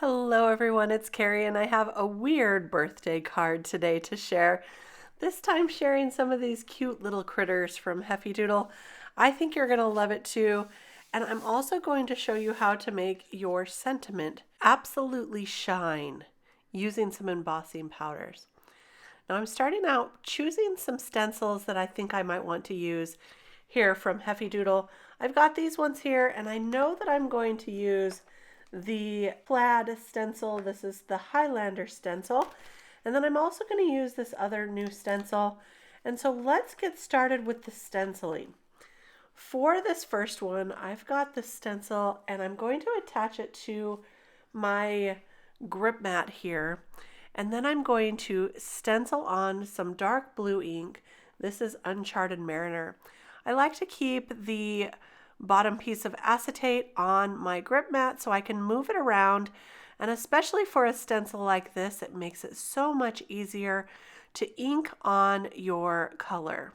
Hello everyone, it's Kari and I have a weird birthday card today to share. This time sharing some of these cute little critters from Heffy Doodle. I think you're going to love it too. And I'm also going to show you how to make your sentiment absolutely shine using some embossing powders. Now I'm starting out choosing some stencils that I think I might want to use here from Heffy Doodle. I've got these ones here and I know that I'm going to use the plaid stencil. This is the Highlander stencil. And then I'm also going to use this other new stencil. And so let's get started with the stenciling. For this first one, I've got the stencil and I'm going to attach it to my grip mat here. And then I'm going to stencil on some dark blue ink. This is Uncharted Mariner. I like to keep the bottom piece of acetate on my grip mat so I can move it around, and especially for a stencil like this, it makes it so much easier to ink on your color.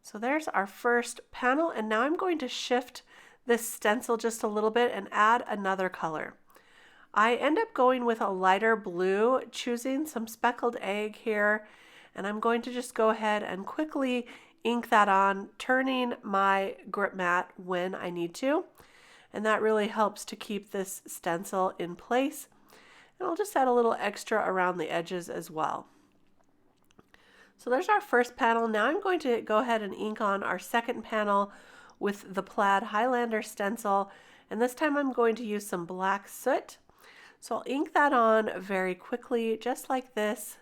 So there's our first panel, and now I'm going to shift this stencil just a little bit and add another color. I end up going with a lighter blue, choosing some speckled egg here, and I'm going to just go ahead and quickly ink that on, turning my grip mat when I need to. And that really helps to keep this stencil in place. And I'll just add a little extra around the edges as well. So there's our first panel. Now I'm going to go ahead and ink on our second panel with the plaid Highlander stencil. And this time I'm going to use some black soot. So I'll ink that on very quickly, just like this.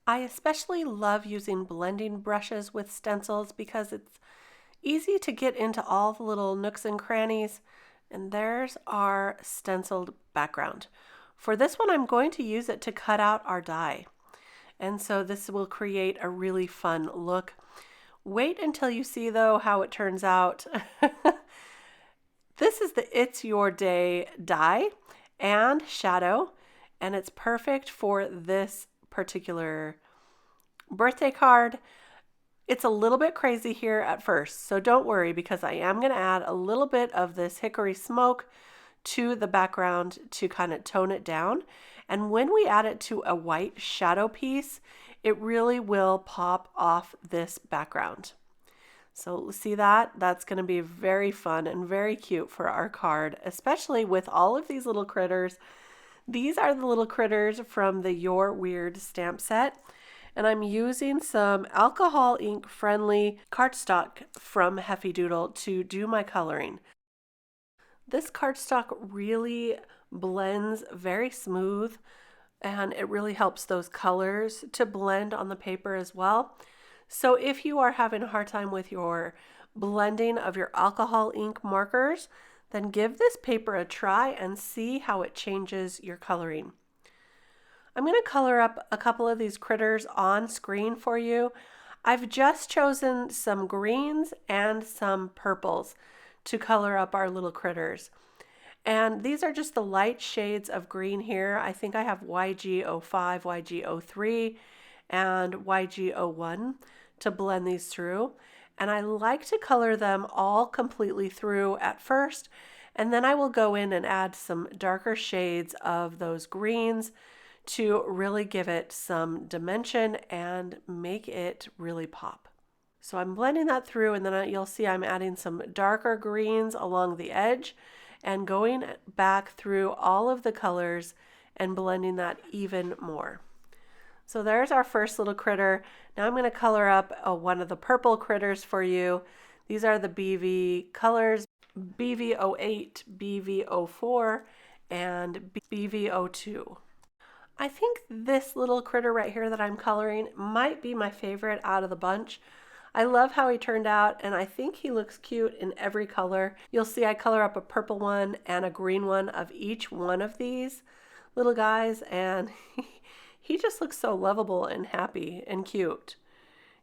I especially love using blending brushes with stencils because it's easy to get into all the little nooks and crannies. And there's our stenciled background. For this one, I'm going to use it to cut out our die. And so this will create a really fun look. Wait until you see though how it turns out. This is the It's Your Day die and shadow, and it's perfect for this particular birthday card. It's a little bit crazy here at first, so don't worry because I am going to add a little bit of this hickory smoke to the background to kind of tone it down. And when we add it to a white shadow piece, it really will pop off this background. So see that? That's going to be very fun and very cute for our card, especially with all of these little critters. These are the little critters from the Your Weird stamp set. And I'm using some alcohol ink friendly cardstock from Heffy Doodle to do my coloring. This cardstock really blends very smooth, and it really helps those colors to blend on the paper as well. So if you are having a hard time with your blending of your alcohol ink markers, then give this paper a try and see how it changes your coloring. I'm going to color up a couple of these critters on screen for you. I've just chosen some greens and some purples to color up our little critters. And these are just the light shades of green here. I think I have YG05, YG03, and YG01 to blend these through. And I like to color them all completely through at first, and then I will go in and add some darker shades of those greens to really give it some dimension and make it really pop. So I'm blending that through, and then you'll see I'm adding some darker greens along the edge and going back through all of the colors and blending that even more. So there's our first little critter. Now I'm going to color up one of the purple critters for you. These are the BV colors, BV08, BV04, and BV02. I think this little critter right here that I'm coloring might be my favorite out of the bunch. I love how he turned out, and I think he looks cute in every color. You'll see I color up a purple one and a green one of each one of these little guys, and he just looks so lovable and happy and cute.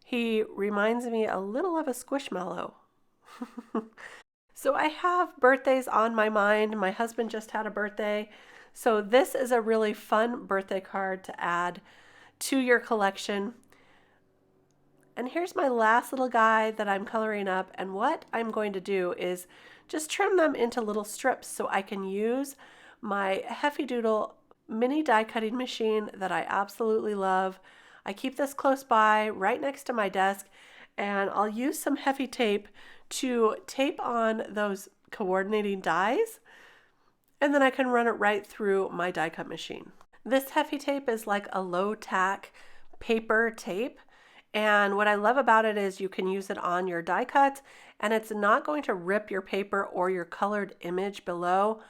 He reminds me a little of a Squishmallow. So I have birthdays on my mind. My husband just had a birthday. So this is a really fun birthday card to add to your collection. And here's my last little guy that I'm coloring up. And what I'm going to do is just trim them into little strips so I can use my Heffy Doodle mini die cutting machine that I absolutely love. I keep this close by, right next to my desk, and I'll use some Heffy tape to tape on those coordinating dies, and then I can run it right through my die cut machine. This Heffy tape is like a low tack paper tape, and what I love about it is you can use it on your die cuts and it's not going to rip your paper or your colored image below.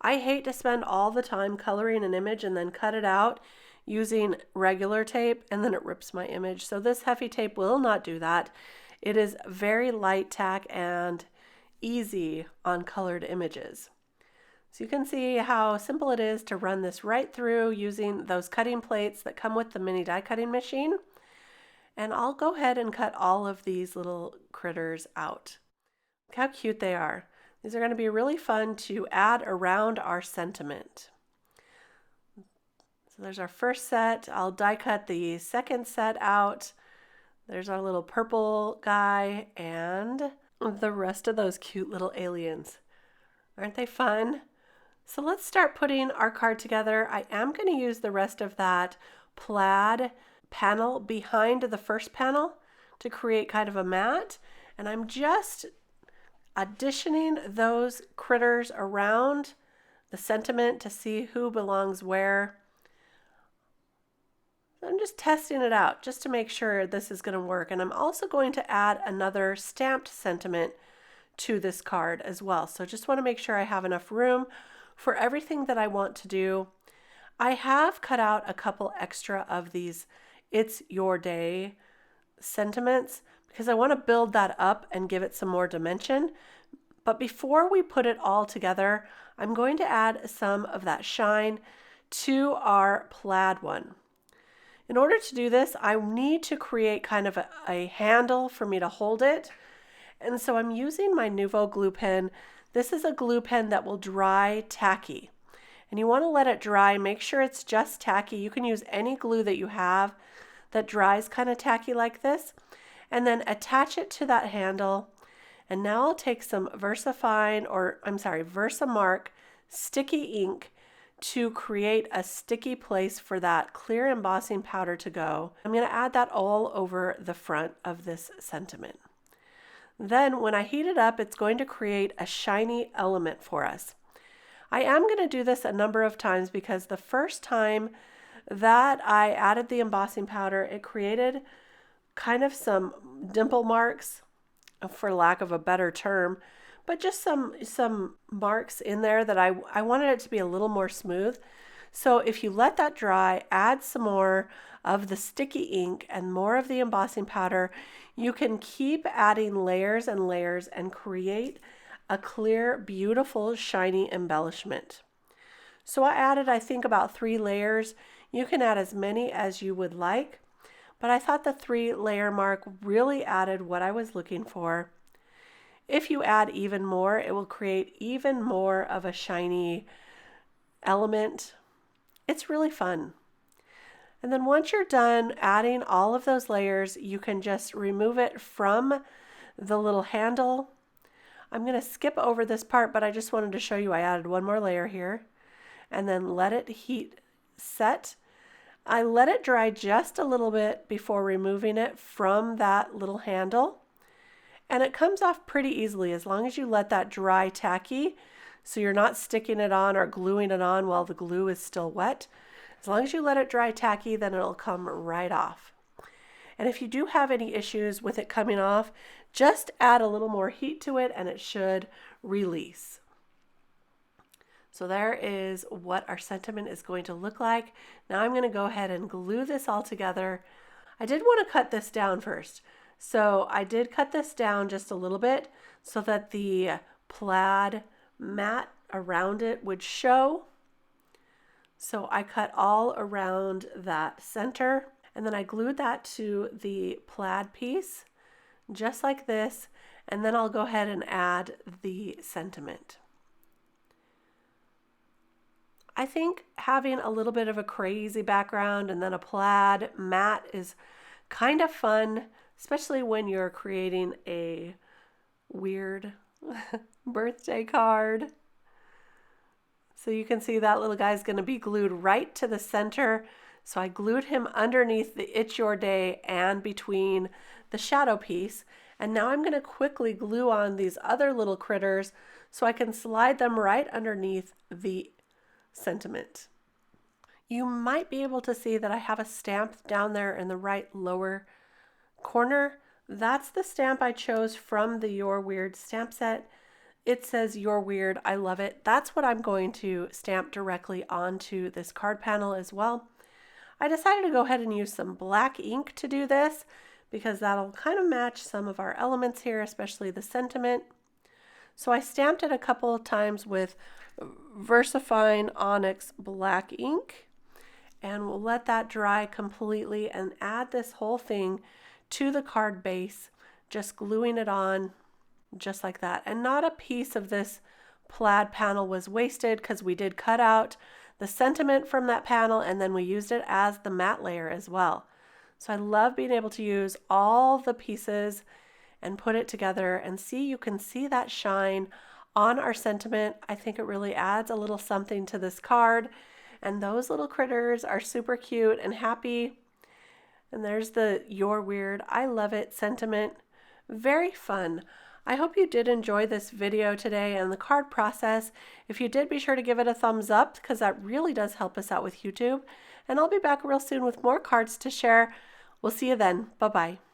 I hate to spend all the time coloring an image and then cut it out using regular tape and then it rips my image. So this Heffy tape will not do that. It is very light tack and easy on colored images. So you can see how simple it is to run this right through using those cutting plates that come with the mini die cutting machine. And I'll go ahead and cut all of these little critters out. Look how cute they are. These are going to be really fun to add around our sentiment. So there's our first set. I'll die cut the second set out. There's our little purple guy and the rest of those cute little aliens. Aren't they fun? So let's start putting our card together. I am going to use the rest of that plaid panel behind the first panel to create kind of a mat, and I'm just additioning those critters around the sentiment to see who belongs where. I'm just testing it out just to make sure this is going to work, and I'm also going to add another stamped sentiment to this card as well. So just want to make sure I have enough room for everything that I want to do. I have cut out a couple extra of these It's Your Day sentiments because I want to build that up and give it some more dimension. But before we put it all together, I'm going to add some of that shine to our plaid one. In order to do this, I need to create kind of a handle for me to hold it. And so I'm using my Nuvo glue pen. This is a glue pen that will dry tacky. And you want to let it dry. Make sure it's just tacky. You can use any glue that you have that dries kind of tacky like this. And then attach it to that handle. And now I'll take some VersaMark sticky ink to create a sticky place for that clear embossing powder to go. I'm going to add that all over the front of this sentiment. Then when I heat it up, it's going to create a shiny element for us. I am going to do this a number of times because the first time that I added the embossing powder, it created kind of some dimple marks, for lack of a better term, but just some marks in there that I wanted it to be a little more smooth. So if you let that dry, add some more of the sticky ink and more of the embossing powder, you can keep adding layers and layers and create a clear, beautiful, shiny embellishment. So I added, I think, about 3 layers. You can add as many as you would like, but I thought the 3-layer mark really added what I was looking for. If you add even more, it will create even more of a shiny element. It's really fun. And then once you're done adding all of those layers, you can just remove it from the little handle. I'm going to skip over this part, but I just wanted to show you I added one more layer here and then let it heat set. I let it dry just a little bit before removing it from that little handle. And it comes off pretty easily as long as you let that dry tacky, so you're not sticking it on or gluing it on while the glue is still wet. As long as you let it dry tacky, then it'll come right off. And if you do have any issues with it coming off, just add a little more heat to it and it should release. So there is what our sentiment is going to look like. Now I'm going to go ahead and glue this all together. I did want to cut this down first. So I did cut this down just a little bit so that the plaid mat around it would show. So I cut all around that center and then I glued that to the plaid piece just like this, and then I'll go ahead and add the sentiment. I think having a little bit of a crazy background and then a plaid mat is kind of fun, especially when you're creating a weird birthday card. So you can see that little guy's going to be glued right to the center. So I glued him underneath the It's Your Day and between the shadow piece. And now I'm going to quickly glue on these other little critters so I can slide them right underneath the sentiment. You might be able to see that I have a stamp down there in the right lower corner. That's the stamp I chose from the Your Weird stamp set. It says You're Weird, I love it. That's what I'm going to stamp directly onto this card panel as well. I decided to go ahead and use some black ink to do this because that'll kind of match some of our elements here, especially the sentiment. So I stamped it a couple of times with VersaFine Onyx black ink, and we'll let that dry completely and add this whole thing to the card base, just gluing it on just like that. And not a piece of this plaid panel was wasted because we did cut out the sentiment from that panel and then we used it as the matte layer as well. So I love being able to use all the pieces and put it together and see, you can see that shine on our sentiment. I think it really adds a little something to this card. And those little critters are super cute and happy. And there's the You're Weird, I love it sentiment. Very fun. I hope you did enjoy this video today and the card process. If you did, be sure to give it a thumbs up because that really does help us out with YouTube. And I'll be back real soon with more cards to share. We'll see you then. Bye-bye.